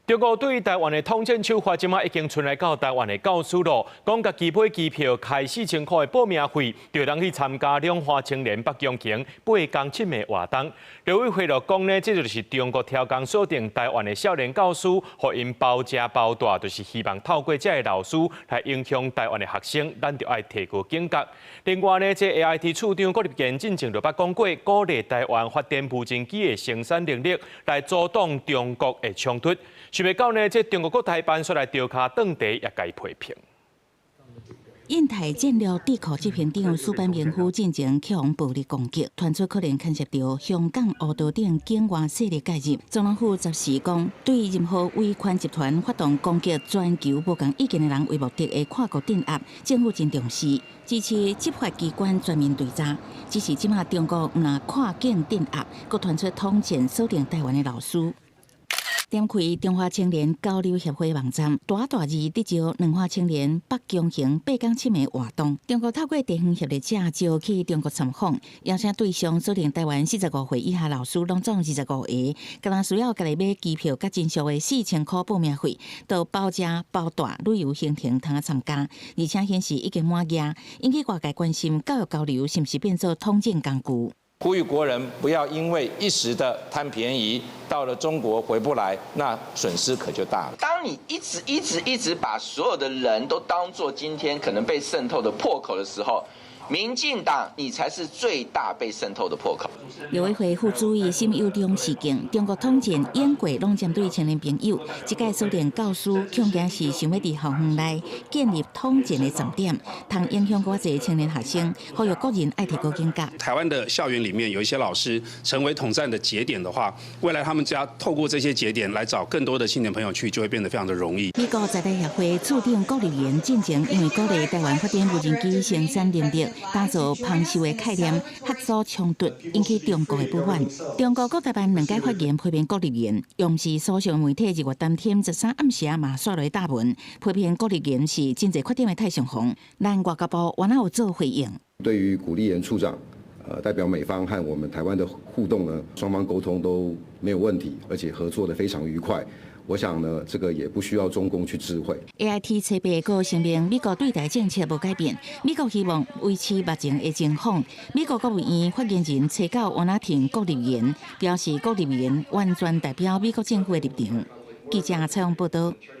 中國對台灣的統戰手法，即馬已經傳來到台灣的教書咯。講家己買機票開4000塊的報名費，就當去參加兩華青年北疆行8天7夜活動。劉偉輝就講呢，這就是中國挑工鎖定台灣的少年教師，互因包吃包住，就是希望透過這個老師來影響台灣的學生，咱就要提高警覺。另外呢，這 AIT 處長郭立堅進前就捌講過，鼓勵台灣發展無人機的生產能力，來阻擋中國的衝突。想袂到呢，這中國國台辦說來調卡當地也該批評。印太戰略智庫執行長蘇班明夫進前起往暴力攻擊，傳出可能牽涉到香港、烏道等境外勢力介入。總統府則是講，對任何威權集團發動攻擊全球無共意見的人為目的的跨國鎮壓，政府真重視，支持執法機關全面追查。只是即馬中國唔拿跨境鎮壓，佫傳出統戰鎖定台灣的老師。點開中華青年交流協會網站，大字得招兩華青年北疆行8天7夜活動。中國透過地方協力者招去中國參訪，邀請對象鎖定台灣45歲以下老師，攏總25個，個人需要家己買機票甲真俗的4000塊報名費，到包吃包住旅遊行程通參加，而且顯示已經滿額，引起外界關心教育交流是不是變作統戰工具。呼籲國人不要因為一時的貪便宜，到了中國回不來，那損失可就大了。當你一直把所有的人都當作今天可能被滲透的破口的時候，民進黨你才是最大被滲透的破口。劉偉輝副主委心有中事件，中國統戰演過攏針對青年朋友，這屆鎖定教師，恐驚是想要在校園內建立統戰的重點，通影響較濟青年學生，呼籲國人愛提高警覺。台灣的校園裡面有一些老師成為統戰的節點的話，未來他們只要透過這些節點來找更多的青年朋友去，就會變得非常的容易。美國在台協會處長郭立堅進前因為鼓勵台灣發展無人機生產能力，打造防守的概念，嚇阻衝突，引起中國的不滿。中國國台辦兩屆發言批評郭立堅，用是所屬媒體日月當天13暗時嘛刷落大文，批評郭立堅是真濟缺點的太上皇。咱外交部原來有做回應。對於古立言處長，代表美方和我們台灣的互動呢，雙方溝通都沒有問題，而且合作得非常愉快。我想呢，這個也不需要中共去知會。AIT 冊報告聲明，美國對台政策無改變，美國希望維持目前的情況。美國國務院發言人找到王納廷郭立堅，表示郭立堅完全代表美國政府的立場。記者採訪報道。